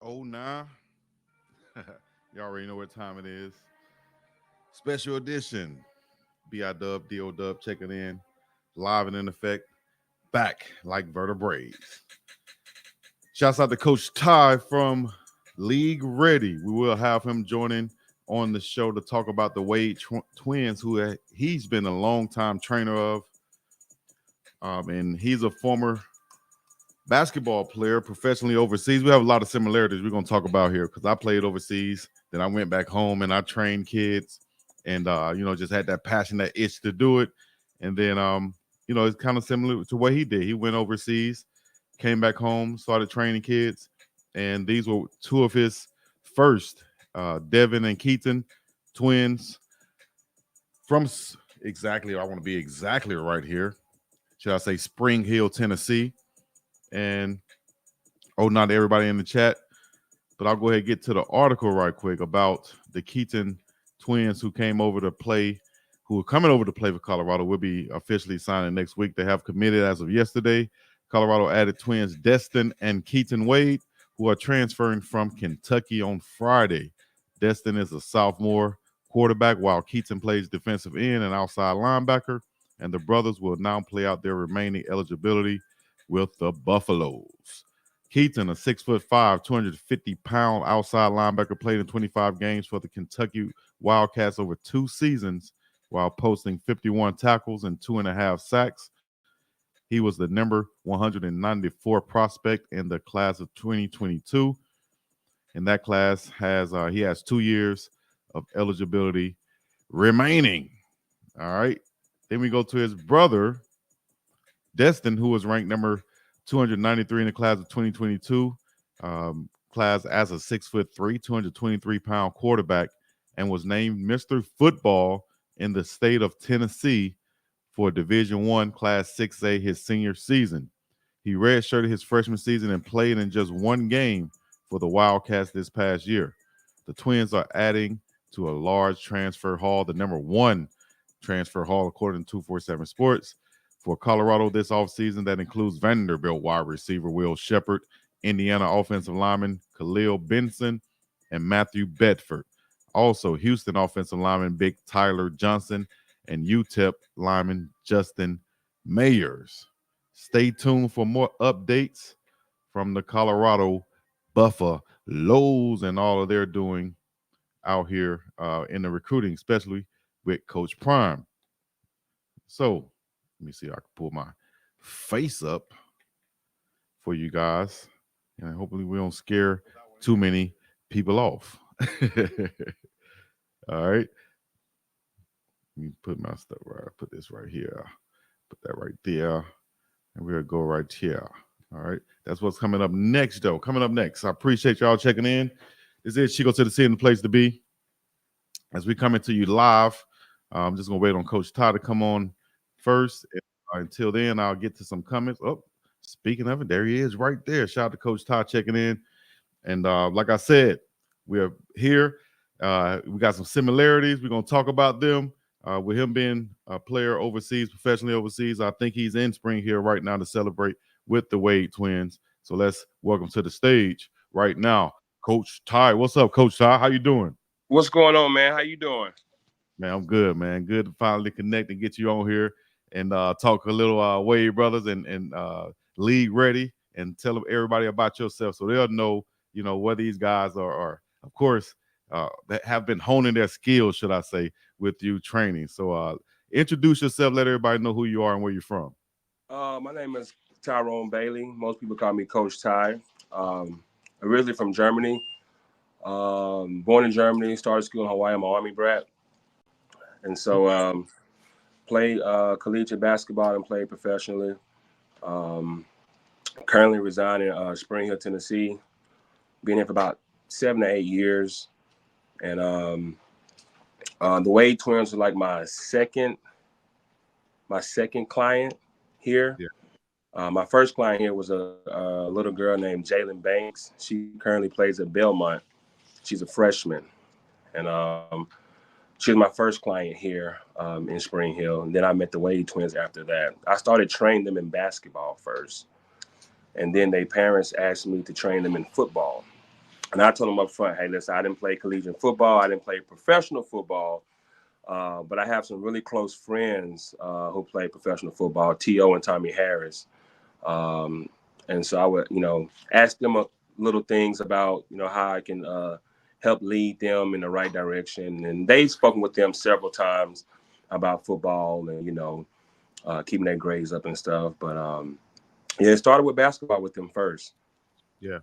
Oh, nah. You already know what time it is. Special edition. B.I.Dub, D.O.Dub checking in. Live and in effect. Back like vertebrae. Shouts out to Coach Ty from League Ready. We will have him joining on the show to talk about the Wade twins, who he's been a long time trainer of. And he's a former basketball player professionally overseas. We have a lot of similarities we're going to talk about here because I played overseas. Then I went back home and I trained kids and, just had that passion, that itch to do it. And then, it's kind of similar to what he did. He went overseas, came back home, started training kids. And these were two of his first, Devin and Keaten, twins from exactly, I want to be exactly right here. Should I say Spring Hill, Tennessee? And not everybody in the chat, but I'll go ahead and get to the article right quick about the Keaten twins who are coming over to play for Colorado. Will be officially signing next week. They have committed as of yesterday. Colorado added twins Destin and Keaten Wade, who are transferring from Kentucky on Friday. Destin is a sophomore quarterback, while Keaten plays defensive end and outside linebacker. And the brothers will now play out their remaining eligibility with the Buffaloes. Keaten, a 6'5", 250-pound outside linebacker, played in 25 games for the Kentucky Wildcats over 2 seasons while posting 51 tackles and 2.5 sacks. He was the number 194 prospect in the class of 2022. And that class he has 2 years of eligibility remaining. All right. Then we go to his brother, Destin, who was ranked number 293 in the class of 2022, class as a 6'3", 223-pound quarterback, and was named Mr. Football in the state of Tennessee for Division I Class 6A his senior season. He redshirted his freshman season and played in just one game for the Wildcats this past year. The Twins are adding to a large transfer haul, the number 1 transfer haul according to 247 Sports. For Colorado this offseason, that includes Vanderbilt wide receiver Will Sheppard, Indiana offensive lineman Kahlil Benson, and Matthew Bedford. Also, Houston offensive lineman Big Tyler Johnson and UTEP lineman Justin Mayers. Stay tuned for more updates from the Colorado Buffaloes and all of their doing out here in the recruiting, especially with Coach Prime. So, let me see if I can pull my face up for you guys. And hopefully we don't scare too many people off. All right. Let me put my stuff right. Put this right here. Put that right there. And we'll go right here. All right. That's what's coming up next, though. Coming up next. I appreciate y'all checking in. This is Chico to the City and the place to be. As we coming to you live, I'm just going to wait on Coach Todd to come on first. Until then, I'll get to some comments. Oh, speaking of it, there he is right there. Shout out to Coach Todd checking in. And like I said, we're here. We got some similarities. We're going to talk about them. With him being a player overseas, professionally overseas, I think he's in Spring Hill right now to celebrate with the Wade twins. So let's welcome to the stage right now, Coach Ty. What's up, Coach Ty? How you doing? What's going on, man? How you doing? Man, I'm good, man. Good to finally connect and get you on here and talk a little Wade Brothers and League Ready and tell everybody about yourself so they'll know, where these guys are of course, that have been honing their skills, should I say, with you training. So introduce yourself, let everybody know who you are and where you're from. My name is Tyrone Bailey. Most people call me Coach Ty. Originally from Germany. Born in Germany, started school in Hawaii. I'm an Army brat. And so played collegiate basketball and played professionally. Currently reside in Spring Hill, Tennessee. Been here for about 7 to 8 years. And the Wade twins are like my second client here. Yeah. My first client here was a little girl named Jalen Banks. She currently plays at Belmont. She's a freshman. And she was my first client here in Spring Hill. And then I met the Wade twins after that. I started training them in basketball first. And then their parents asked me to train them in football. And I told him up front, hey, listen, I didn't play collegiate football. I didn't play professional football. But I have some really close friends who play professional football, T.O. and Tommy Harris. And so I would, ask them little things about, how I can help lead them in the right direction. And they've spoken with them several times about football and, keeping their grades up and stuff. But it started with basketball with them first. Yeah.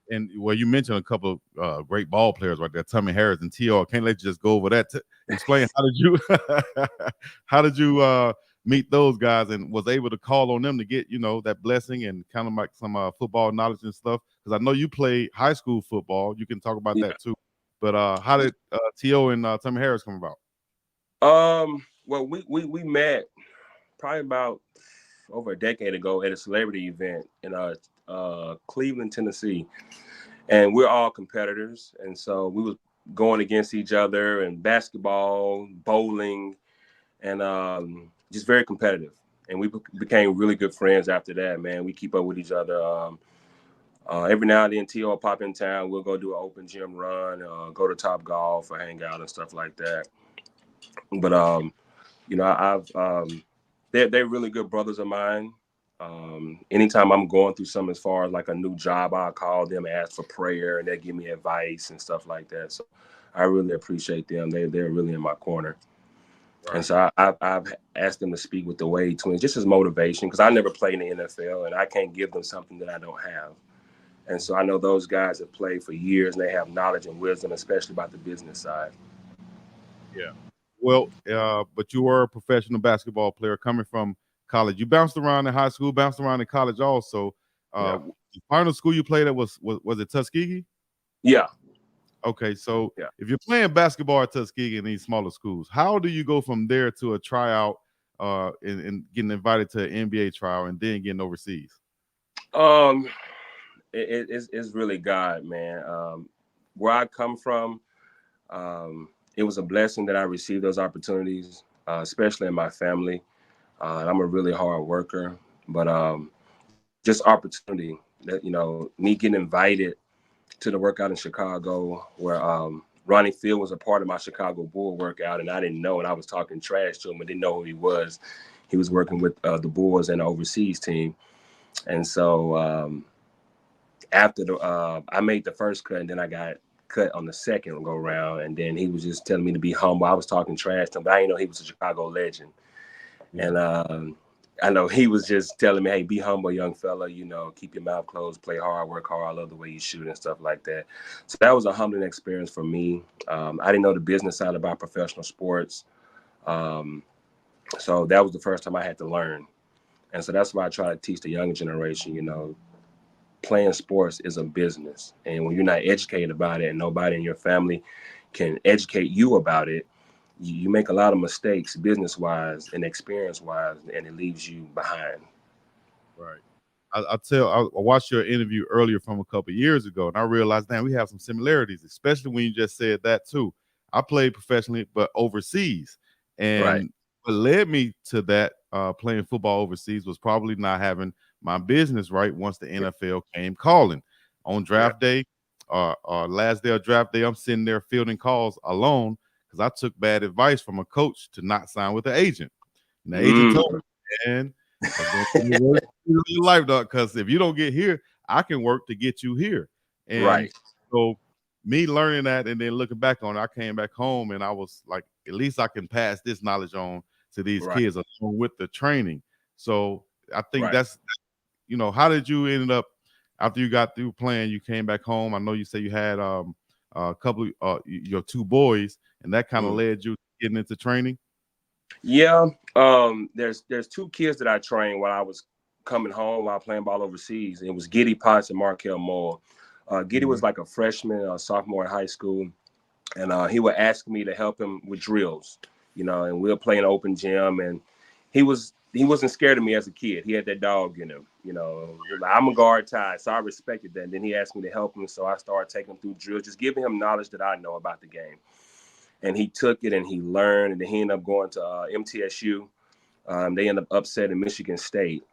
And well, you mentioned a couple of great ball players right there, Tommy Harris and T.O. I can't let you just go over that. Explain how did you meet those guys and was able to call on them to get that blessing and kind of like some football knowledge and stuff? Because I know you played high school football. You can talk about that too. But how did T.O. and Tommy Harris come about? Well, we met probably about over a decade ago at a celebrity event in Cleveland, Tennessee. And we're all competitors. And so we was going against each other in basketball, bowling, and just very competitive. And we became really good friends after that, man. We keep up with each other. Every now and then, T.O. will pop in town. We'll go do an open gym run, go to Top Golf or hang out and stuff like that. But, they're really good brothers of mine. Anytime I'm going through something as far as like a new job, I'll call them and ask for prayer and they give me advice and stuff like that. So I really appreciate them. They're really in my corner. Right. And so I've asked them to speak with the Wade twins just as motivation because I never played in the NFL and I can't give them something that I don't have. And so I know those guys have played for years and they have knowledge and wisdom, especially about the business side. Yeah. Well, but you were a professional basketball player coming from college. You bounced around in high school, bounced around in college also. The final school you played at was it Tuskegee? Yeah. Okay, so if you're playing basketball at Tuskegee in these smaller schools, how do you go from there to a tryout and getting invited to an NBA trial and then getting overseas? It's really God, man. Where I come from, it was a blessing that I received those opportunities, especially in my family. And I'm a really hard worker, but just opportunity that, me getting invited to the workout in Chicago where Ronnie Field was a part of my Chicago Bull workout and I didn't know, and I was talking trash to him. I didn't know who he was. He was working with the Bulls and the overseas team. And so after I made the first cut and then I got cut on the second go round. And then he was just telling me to be humble. I was talking trash to him, but I didn't know he was a Chicago legend. Yeah. And I know he was just telling me, hey, be humble, young fella, keep your mouth closed, play hard, work hard, I love the way you shoot and stuff like that. So that was a humbling experience for me. I didn't know the business side about professional sports. So that was the first time I had to learn. And so that's why I try to teach the younger generation, playing sports is a business. And when you're not educated about it and nobody in your family can educate you about it, you make a lot of mistakes business-wise and experience-wise, and it leaves you behind. Right. I watched your interview earlier from a couple of years ago, and I realized, we have some similarities, especially when you just said that too. I played professionally, but overseas. And what led me to that playing football overseas was probably not having my business right once the NFL came calling. On draft day, last day of draft day, I'm sitting there fielding calls alone because I took bad advice from a coach to not sign with an agent. And the agent told me, man, your life, dog, because if you don't get here, I can work to get you here. And so me learning that and then looking back on it, I came back home and I was like, at least I can pass this knowledge on to these kids along with the training. So I think that's, how did you end up after you got through playing, you came back home? I know you said you had a couple of your two boys, and that kind of led you getting into training. Yeah. There's two kids that I trained while I was coming home while playing ball overseas. It was Giddy Potts and Markel Moore. Giddy was like a freshman, a sophomore in high school. And he would ask me to help him with drills, and we'll play an open gym. And he wasn't scared of me as a kid. He had that dog in him, I'm a guard type, so I respected that. And then he asked me to help him. So I started taking him through drills, just giving him knowledge that I know about the game. And he took it and he learned, and then he ended up going to MTSU. They ended up upsetting Michigan State.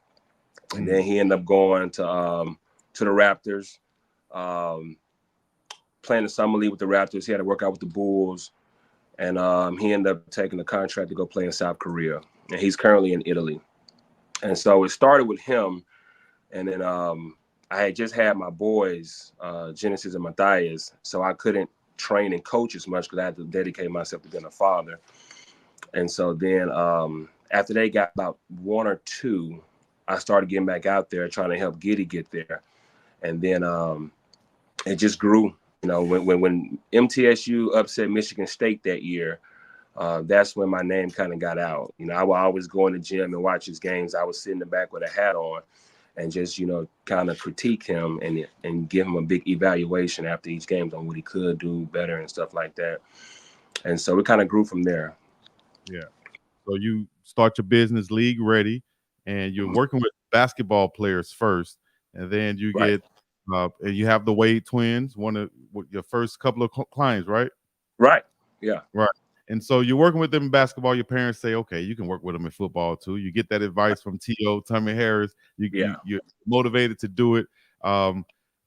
And then he ended up going to the Raptors. playing the summer league with the Raptors. He had to work out with the Bulls, and he ended up taking a contract to go play in South Korea, and he's currently in Italy. And so it started with him, and then I had just had my boys, Genesis and Matthias, so I couldn't train and coach as much because I had to dedicate myself to being a father. And so then after they got about 1 or 2, I started getting back out there trying to help Giddy get there. And then it just grew. You know, when MTSU upset Michigan State that year, that's when my name kind of got out. You know, I would always go in the gym and watch his games. I would sit in the back with a hat on and just, you know, kind of critique him and give him a big evaluation after each game on what he could do better and stuff like that. And so it kind of grew from there. Yeah. So you start your business, league ready, and you're working with basketball players first, and then you Right. get and you have the Wade twins, one of your first couple of clients, right? Right. Yeah. Right. And so you're working with them in basketball. Your parents say, okay, you can work with them in football too. You get that advice from T.O. Tommy Harris. You're motivated to do it.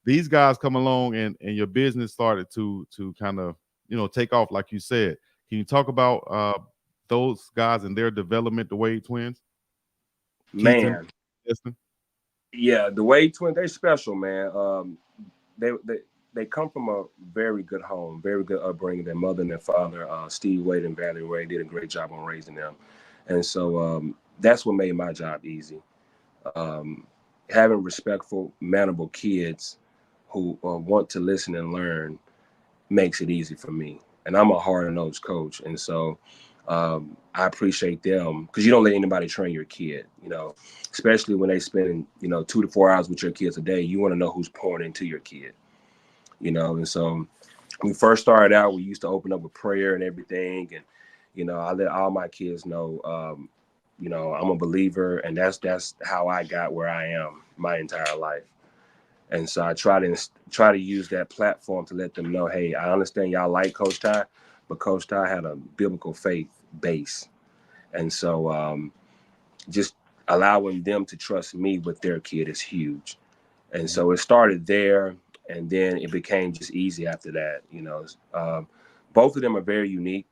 These guys come along and your business started to kind of, you know, take off, like you said. Can you talk about those guys and their development, the Wade twins? Keaten, Man. Destin? Yeah, the Wade twins, they're special, man. They come from a very good home, very good upbringing. Their mother and their father, Steve Wade and Valerie Wade, did a great job on raising them. And so that's what made my job easy. Having respectful, mannerable kids who want to listen and learn makes it easy for me. And I'm a hard-nosed coach. And so I appreciate them because you don't let anybody train your kid, you know, especially when they spend, you know, 2 to 4 hours with your kids a day. You want to know who's pouring into your kid, you know. And so when we first started out, we used to open up with prayer and everything. And, you know, I let all my kids know, you know, I'm a believer, and that's how I got where I am my entire life. And so I try to use that platform to let them know, hey, I understand y'all like Coach Ty, but Coach Ty had a biblical faith base. And so just allowing them to trust me with their kid is huge. And so it started there, and then it became just easy after that. You know, both of them are very unique.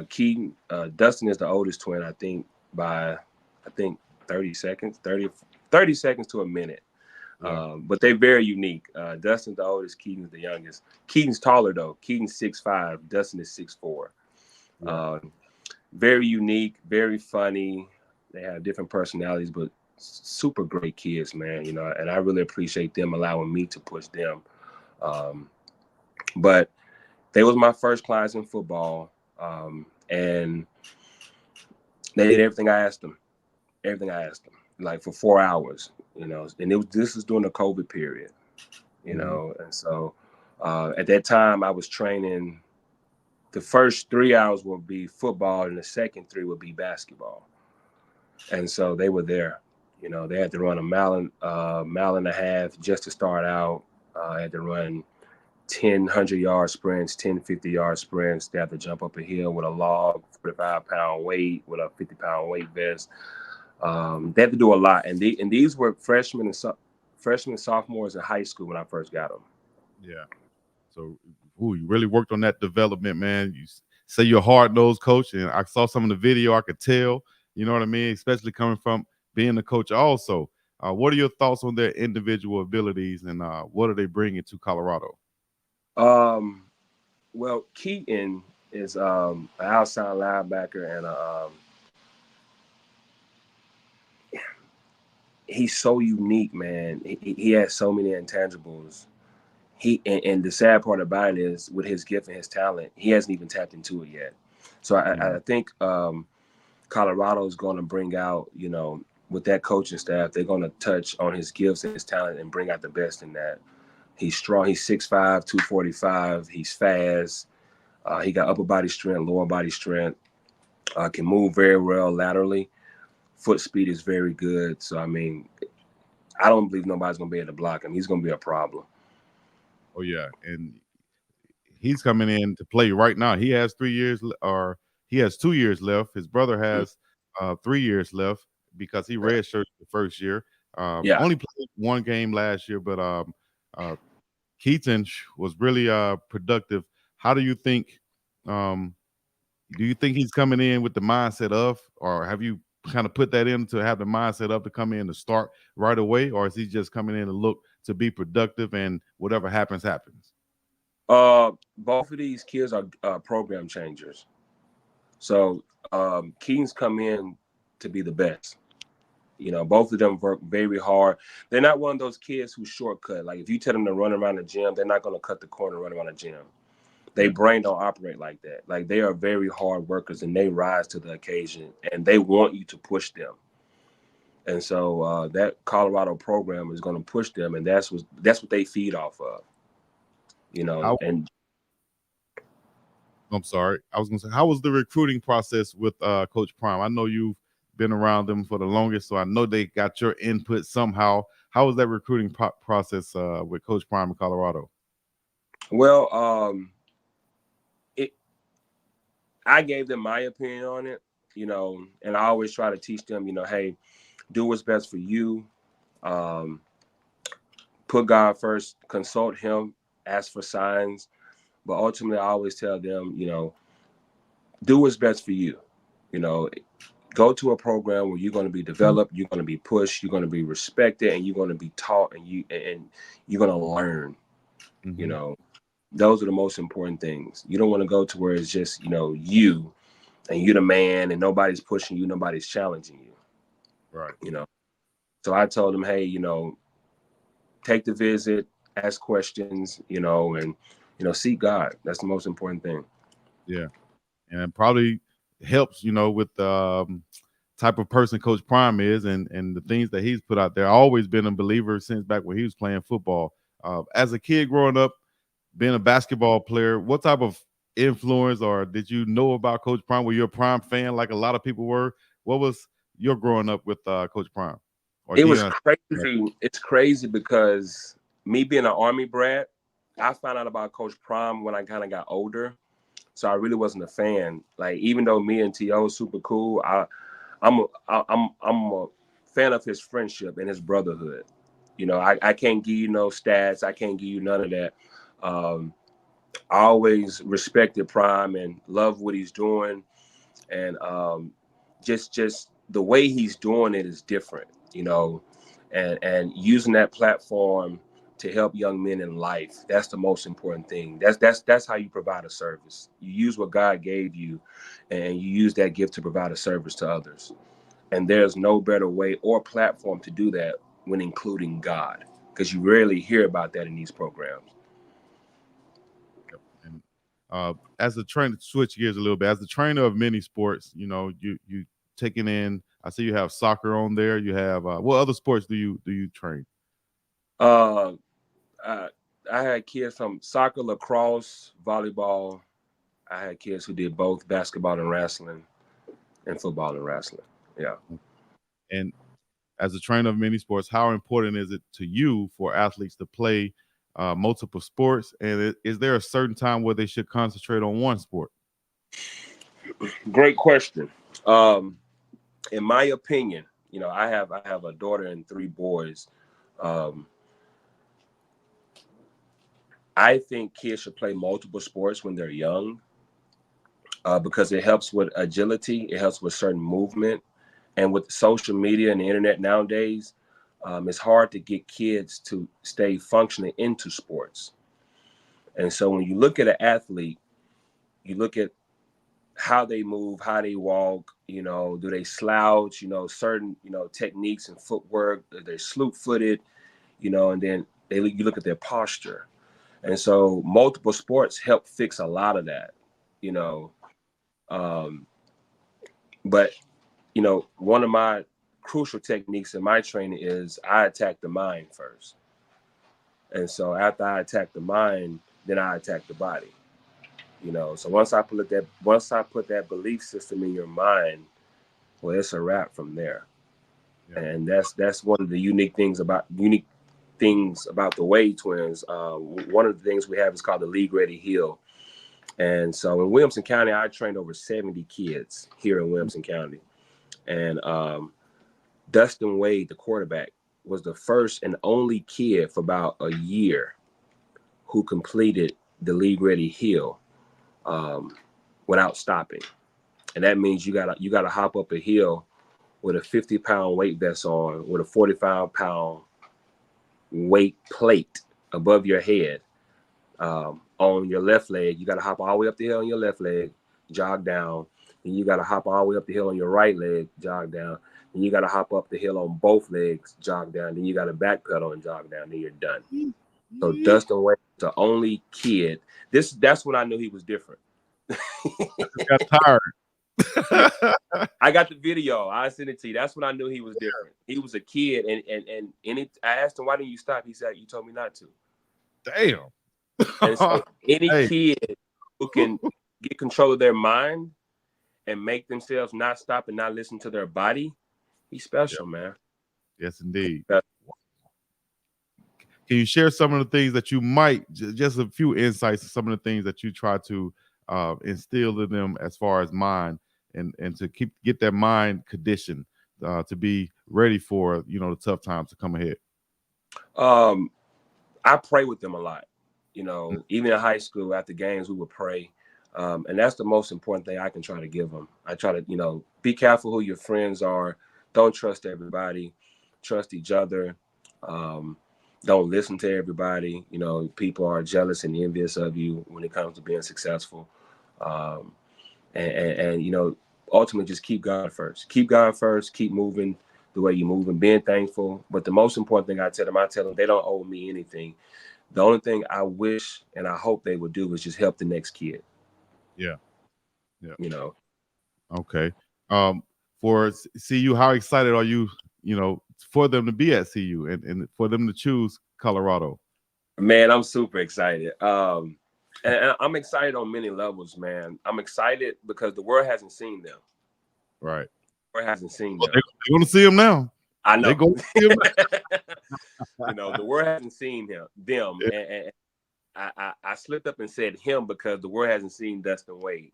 Keaten, Dustin is the oldest twin, I think, by 30 seconds, 30 seconds to a minute. Yeah. But they're very unique. Dustin's the oldest, Keaton's the youngest. Keaton's taller though. Keaton's 6'5", Dustin is 6'4". Yeah. Very unique, very funny. They have different personalities, but super great kids, man. You know, and I really appreciate them allowing me to push them. But they was my first clients in football, and they did everything I asked them. Everything I asked them, like for 4 hours. You know, and this was during the COVID period. You know, and so at that time I was training. The first 3 hours would be football, and the second 3 would be basketball. And so they were there. You know, they had to run a mile and a half just to start out. Had to run 10 100-yard sprints, 10 50-yard sprints. They had to jump up a hill with a log, 45-pound weight, with a 50-pound weight vest. They had to do a lot, and these were freshmen, sophomores in high school when I first got them. Yeah. So, you really worked on that development, man. You say you're a hard-nosed coach, and I saw some of the video. I could tell, you know what I mean, especially coming from being a coach also. What are your thoughts on their individual abilities, and what are they bringing to Colorado? Well, Keaten is an outside linebacker, and he's so unique, man. He has so many intangibles. And the sad part about it is, with his gift and his talent, he hasn't even tapped into it yet. So I think Colorado is going to bring out, you know, with that coaching staff, they're going to touch on his gifts and his talent and bring out the best in that. He's strong. He's 6'5", 245. He's fast. He got upper body strength, lower body strength. Can move very well laterally. Foot speed is very good. So, I mean, I don't believe nobody's going to be able to block him. He's going to be a problem. Oh, yeah. And he's coming in to play right now. He has 3 years, or he has 2 years left. His brother has 3 years left because he redshirted the first year. Only played one game last year, but Keaten was really productive. How do you think? Do you think he's coming in with the mindset of, or have you kind of put that in to have the mindset of to come in to start right away, or is he just coming in to look to be productive and whatever happens happens? Both of these kids are program changers. So Keaton's come in to be the best. You know, both of them work very hard. They're not one of those kids who shortcut. Like if you tell them to run around the gym, they're not going to cut the corner and run around the gym. Their brain don't operate like that. Like they are very hard workers and they rise to the occasion and they want you to push them. And so that Colorado program is going to push them, and that's what they feed off of. You know, How, and I'm sorry, I was going to say, how was the recruiting process with Coach Prime? I know you've been around them for the longest, so I know they got your input somehow. How was that recruiting process with Coach Prime in Colorado? well, I gave them my opinion on it, you know, and I always try to teach them, you know, hey, do what's best for you. Um, put God first, consult him, ask for signs. But ultimately, I always tell them, you know, do what's best for you. You know, go to a program where you're going to be developed, you're going to be pushed, you're going to be respected, and you're going to be taught, and you're going to learn. Mm-hmm. You know, those are the most important things. You don't want to go to where it's just, you know, you and you're the man, and nobody's pushing you, nobody's challenging you. Right. You know, so I told them, hey, you know, take the visit, ask questions, you know, and seek God. That's the most important thing. Yeah. And it probably helps, you know, with the type of person Coach Prime is and the things that he's put out there. I've always been a believer since back when he was playing football. As a kid growing up, being a basketball player, what type of influence or did you know about Coach Prime? Were you a Prime fan like a lot of people were? What was your growing up with Coach Prime? Or It was Dion? crazy. It's crazy because me being an Army brat, I found out about Coach Prime when I kind of got older. So I really wasn't a fan. Like even though me and T.O. super cool, I'm a fan of his friendship and his brotherhood. You know, I can't give you no stats. I can't give you none of that. I always respected Prime and love what he's doing, and just the way he's doing it is different. You know, and using that platform to help young men in life. That's the most important thing. That's how you provide a service. You use what God gave you, and you use that gift to provide a service to others. And there's no better way or platform to do that when including God, because you rarely hear about that in these programs. And as a trainer, switch gears a little bit. As the trainer of many sports, you know, you taking in. I see you have soccer on there. You have what other sports do you train? Uh, I, I had kids from soccer, lacrosse, volleyball. I had kids who did both basketball and wrestling, and football and wrestling. Yeah. And as a trainer of many sports, how important is it to you for athletes to play multiple sports? And is there a certain time where they should concentrate on one sport? Great question. Um, in my opinion, you know, I have a daughter and three boys. Um, I think kids should play multiple sports when they're young because it helps with agility, it helps with certain movement, and with social media and the internet nowadays, it's hard to get kids to stay functioning into sports. And so when you look at an athlete, you look at how they move, how they walk, you know, do they slouch, you know, certain, you know, techniques and footwork, they're sloop footed, you know, and then you look at their posture. And so multiple sports help fix a lot of that, you know. Um, but, you know, one of my crucial techniques in my training is I attack the mind first. And so after I attack the mind, then I attack the body. You know, so once I put that belief system in your mind, well, it's a wrap from there. Yeah. And that's one of the unique things about the Wade twins. One of the things we have is called the League Ready Hill. And so in Williamson County, I trained over 70 kids here in Williamson County. And Dustin Wade, the quarterback, was the first and only kid for about a year who completed the league ready hill without stopping. And that means you gotta hop up a hill with a 50-pound weight vest on, with a 45-pound weight plate above your head. On your left leg, you got to hop all the way up the hill on your left leg, jog down. And you got to hop all the way up the hill on your right leg, jog down. And you got to hop up the hill on both legs, jog down. Then you got to backpedal and jog down. Then you're done. So Dustin Wade, the only kid. That's when I knew he was different. Got tired. I got the video. I sent it to you. That's when I knew he was different. He was a kid, and I asked him, "Why didn't you stop?" He said, "You told me not to." Damn. And so any Hey. kid who can get control of their mind and make themselves not stop and not listen to their body, he's special, man. Yes, indeed. Can you share some of the things that you might, just a few insights, some of the things that you try to instill in them as far as mind and to get their mind conditioned to be ready for, the tough times to come ahead? I pray with them a lot. Even in high school after games, we would pray. And that's the most important thing I can try to give them. I try to, be careful who your friends are. Don't trust everybody. Trust each other. Don't listen to everybody. People are jealous and envious of you when it comes to being successful. And ultimately just keep God first. Keep God first. Keep moving the way you move and being thankful. But the most important thing I tell them they don't owe me anything. The only thing I wish and I hope they would do is just help the next kid. Yeah. Okay. For CU, how excited are you, for them to be at CU and for them to choose Colorado? Man, I'm super excited. And I'm excited on many levels, man. I'm excited because the world hasn't seen them. Right. The world hasn't seen them. They're going to see them now. I know. They're going to see them. The world hasn't seen them. And I slipped up and said him because the world hasn't seen Dustin Wade.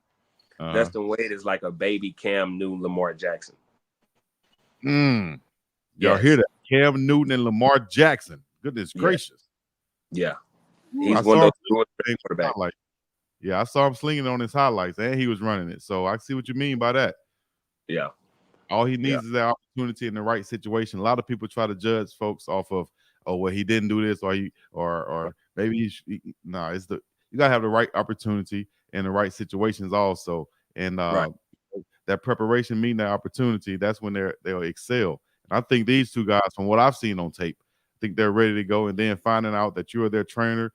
Dustin Wade is like a baby Cam Newton, Lamar Jackson. Y'all hear that? Cam Newton and Lamar Jackson. Goodness gracious. Yeah. He's one of those quarterbacks. Yeah, I saw him slinging on his highlights, and he was running it. So I see what you mean by that. Yeah. All he needs is that opportunity in the right situation. A lot of people try to judge folks off of, he didn't do this, or maybe you gotta have the right opportunity and the right situations also. And that preparation meeting that opportunity, that's when they'll excel. And I think these two guys, from what I've seen on tape, I think they're ready to go. And then finding out that you're their trainer,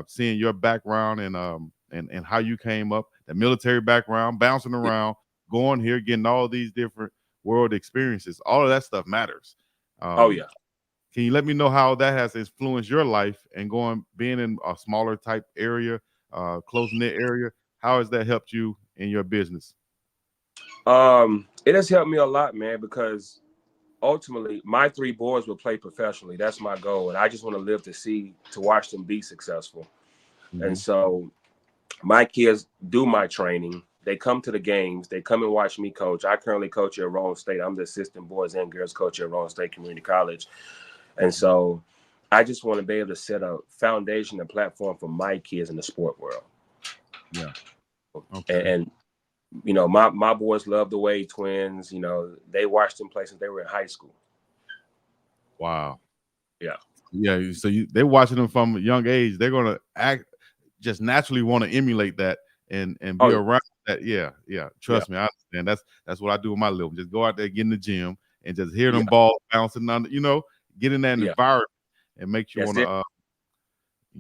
seeing your background and how you came up, the military background, bouncing around, going here, getting all these different world experiences, all of that stuff matters. Can you let me know how that has influenced your life and being in a smaller type area, close-knit area? How has that helped you in your business? It has helped me a lot, man, because ultimately my 3 boys will play professionally. That's my goal. And I just want to live to watch them be successful. Mm-hmm. And so my kids do my training. They come to the games. They come and watch me coach. I currently coach at Rowan State. I'm the assistant boys and girls coach at Rowan State Community College. And so I just want to be able to set a foundation and platform for my kids in the sport world. Yeah. Okay. And my boys love the Wade twins. They watched them play since they were in high school. Wow. Yeah. Yeah. So they're watching them from a young age. They're going to just naturally want to emulate that and be around that. Yeah. Trust me, I understand. That's what I do with my little. Just go out there, get in the gym, and just hear them balls bouncing on. Get in that environment and make you want to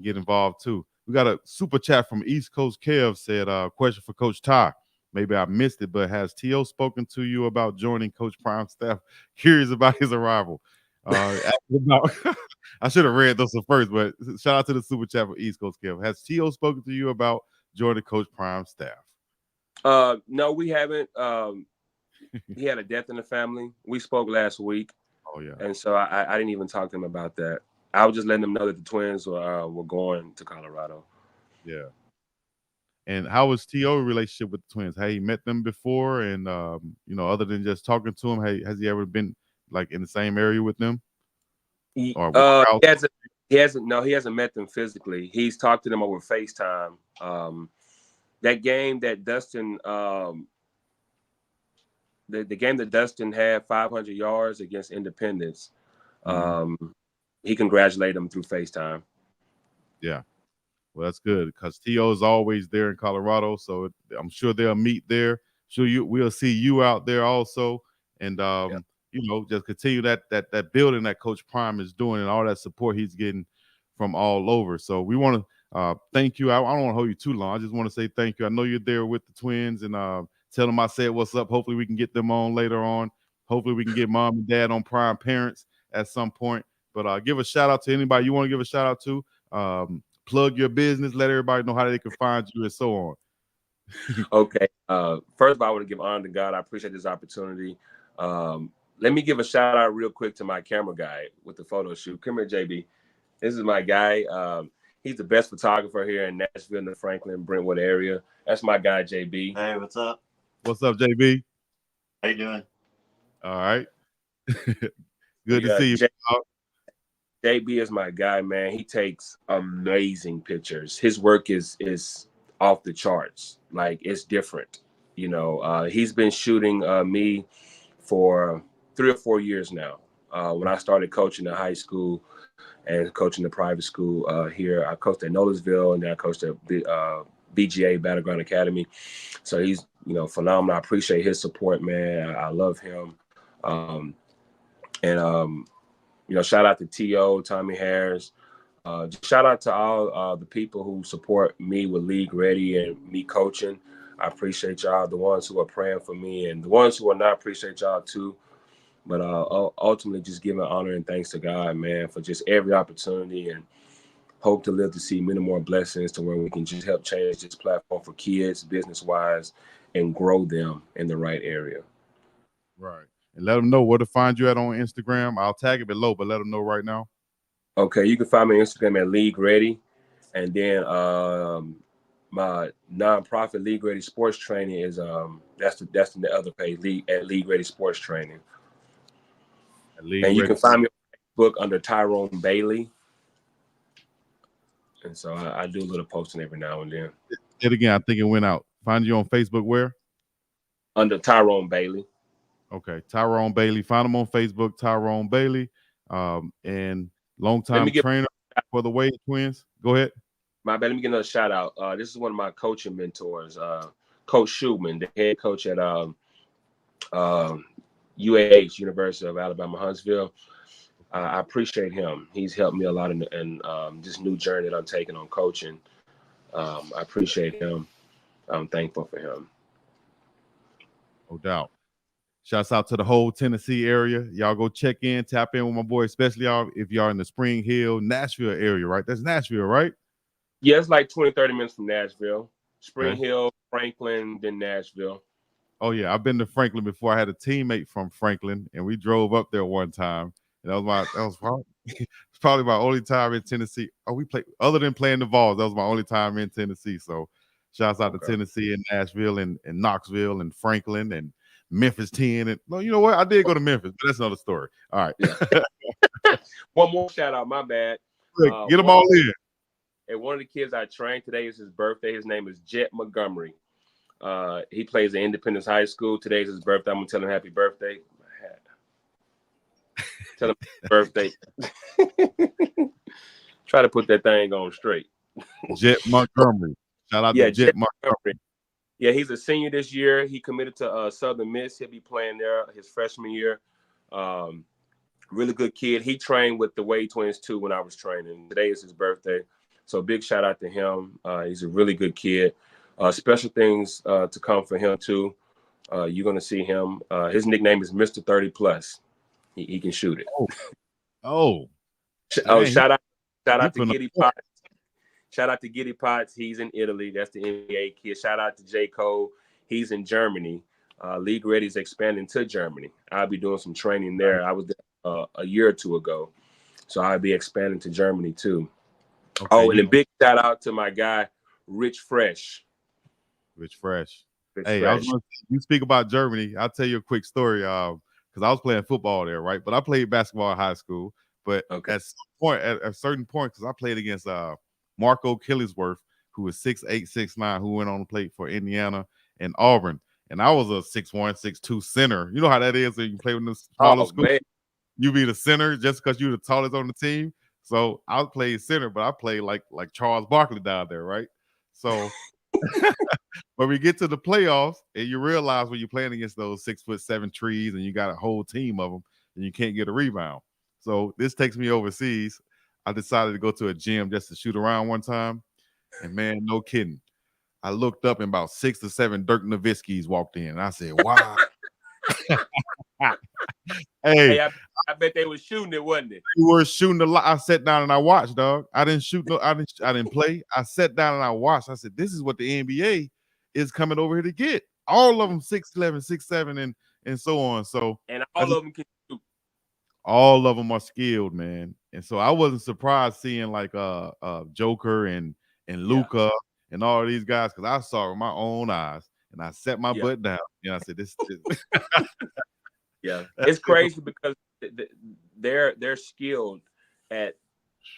get involved too. We got a super chat from East Coast Kev said, question for Coach Ty. Maybe I missed it, but has T.O. spoken to you about joining Coach Prime's staff? Curious about his arrival. I should have read those first, but shout out to the super chat from East Coast Kev. Has T.O. spoken to you about joining Coach Prime's staff? No, we haven't. He had a death in the family. We spoke last week. Oh, yeah. And so I didn't even talk to him about that. I was just letting them know that the twins were going to Colorado. Yeah. And how was T.O. relationship with the twins? Had he met them before? And, other than just talking to him, has he ever been like in the same area with them? He He hasn't met them physically. He's talked to them over FaceTime. That game that Destin, the game that Destin had 500 yards against Independence, he congratulated them through FaceTime. Yeah. Well, that's good because T.O. is always there in Colorado, so I'm sure they'll meet there. We'll see you out there also, and just continue that building that Coach Prime is doing and all that support he's getting from all over. So we want to thank you. I don't want to hold you too long. I just want to say thank you. I know you're there with the twins, and tell them I said what's up. Hopefully we can get them on later on. Hopefully we can get mom and dad on Prime Parents at some point. But give a shout out to anybody you want to give a shout out to. Plug your business, let everybody know how they can find you and so on. Okay. First of all, I want to give honor to God. I appreciate this opportunity. Let me give a shout out real quick to my camera guy with the photo shoot. Come here, JB. This is my guy. He's the best photographer here in Nashville, in the Franklin, Brentwood area. That's my guy, JB. Hey, what's up? What's up, JB? How you doing? All right. Good to see you. JB is my guy, man. He takes amazing pictures. His work is off the charts. Like, it's different. He's been shooting me for 3 or 4 years now. When I started coaching in high school and coaching the private school here, I coached at Nolensville, and then I coached at BGA, Battleground Academy. So he's, phenomenal. I appreciate his support, man. I love him. Shout out to T.O., Tommy Harris. Just shout out to all the people who support me with League Ready and me coaching. I appreciate y'all, the ones who are praying for me, and the ones who are not, appreciate y'all too. But ultimately, just giving honor and thanks to God, man, for just every opportunity, and hope to live to see many more blessings to where we can just help change this platform for kids, business-wise, and grow them in the right area. Right. And let them know where to find you at on Instagram. I'll tag it below, but let them know right now. Okay, you can find me on Instagram at League Ready. And then my nonprofit League Ready Sports Training is that's the other page, League Ready Sports Training. And you can find me on Facebook under Tyrone Bailey. And so I do a little posting every now and then. It again, I think it went out. Find you on Facebook where? Under Tyrone Bailey. Okay, Tyrone Bailey. Find him on Facebook, Tyrone Bailey, and longtime trainer for the Wade twins. Go ahead. My bad. Let me get another shout out. This is one of my coaching mentors, Coach Schubman, the head coach at UAH, University of Alabama, Huntsville. I appreciate him. He's helped me a lot in this new journey that I'm taking on coaching. I appreciate him. I'm thankful for him. No doubt. Shouts out to the whole Tennessee area. Y'all go check in, tap in with my boy, especially y'all if y'all in the Spring Hill, Nashville area, right? That's Nashville, right? Yeah, it's like 20, 30 minutes from Nashville. Spring Hill, Franklin, then Nashville. Oh, yeah. I've been to Franklin before. I had a teammate from Franklin, and we drove up there one time. And that was probably my only time in Tennessee. We played, other than playing the Vols, that was my only time in Tennessee. So shouts out to Tennessee and Nashville and Knoxville and Franklin and Memphis 10. And no, you know what? I did go to Memphis, but that's another story. All right. Yeah. One more shout out, my bad. Get them all in. And one of the kids I trained today is his birthday. His name is Jet Montgomery. He plays at Independence High School. Today's his birthday. I'm gonna tell him happy birthday. Tell him happy birthday. Try to put that thing on straight. Jet Montgomery. Shout out to Jet Montgomery. Yeah, he's a senior this year. He committed to Southern Miss. He'll be playing there his freshman year. Really good kid. He trained with the Wade twins too when I was training. Today is his birthday. So big shout out to him. He's a really good kid. Special things to come for him too. You're going to see him. His nickname is Mr. 30 Plus. He can shoot it. Shout out to Giddy Potts. Shout out to Giddy Potts. He's in Italy. That's the NBA kid. Shout out to J. Cole. He's in Germany. League Ready is expanding to Germany. I'll be doing some training there. I was there a year or two ago. So I'll be expanding to Germany too. Okay, and a big shout out to my guy, Rich Fresh. Rich Fresh. You speak about Germany. I'll tell you a quick story. Because I was playing football there, right? But I played basketball in high school. But Okay. at a certain point, because I played against Marco Killingsworth, who was 6'8", 6'9", who went on to play for Indiana and Auburn. And I was a 6'1", 6'2" center. You know how that is when you play with the smaller school. Man. You be the center just because you're the tallest on the team. So I played center, but I played like Charles Barkley down there, right? So when we get to the playoffs, and you realize when you're playing against those 6'7" trees, and you got a whole team of them, and you can't get a rebound. So this takes me overseas. I decided to go to a gym just to shoot around one time, and man, no kidding. I looked up and about 6 or 7 Dirk Nowitzki's walked in. And I said, wow. Hey, I bet they were shooting it, wasn't it? We were shooting the lot. I sat down and I watched, dog. I didn't shoot. No, I didn't play. I sat down and I watched. I said, this is what the NBA is coming over here to get. All of them 6'11", 6'7", and so on. So and all of them can shoot. All of them are skilled, man. And so I wasn't surprised seeing like Joker and Luca and all of these guys, because I saw it with my own eyes, and I set my butt down. And I said, this yeah, it's crazy because they're skilled at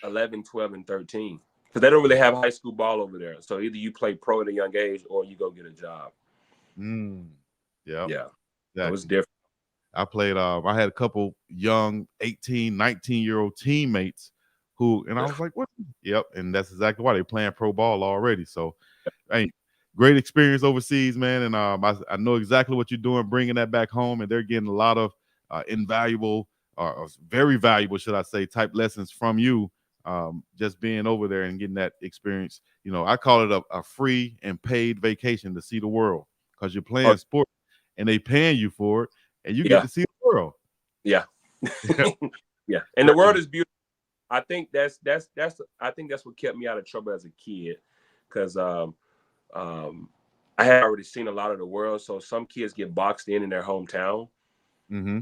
11, 12, and 13 because they don't really have high school ball over there. So either you play pro at a young age or you go get a job. Yeah. Exactly. It was different. I played, I had a couple young 18, 19-year-old teammates who, and I was like, what? Yep. And that's exactly why they're playing pro ball already. So, hey, great experience overseas, man. And I know exactly what you're doing, bringing that back home. And they're getting a lot of invaluable, or very valuable, should I say, type lessons from you, just being over there and getting that experience. You know, I call it a free and paid vacation to see the world, because you're playing sport and they paying you for it. And you get to see the world. Yeah. Yeah. And the world is beautiful. I think that's what kept me out of trouble as a kid. Because I had already seen a lot of the world. So some kids get boxed in their hometown. Mm-hmm.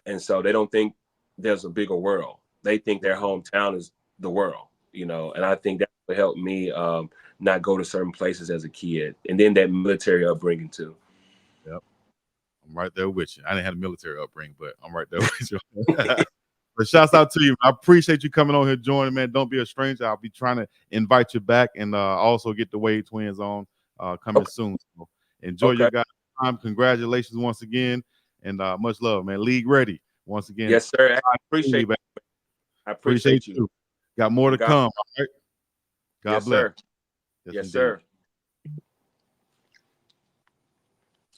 And so they don't think there's a bigger world. They think their hometown is the world, you know. And I think that would help me not go to certain places as a kid. And then that military upbringing too. Yep. I'm right there with you. I didn't have a military upbringing, but I'm right there with you. But shouts out to you. I appreciate you coming on here, joining, man. Don't be a stranger. I'll be trying to invite you back, and also get the Wade twins on coming soon. So enjoy your guys' time. Congratulations once again, and much love, man. League ready once again. Yes, sir. I appreciate you. I appreciate you. Got more to come. All right. God bless. Sir. Yes, sir.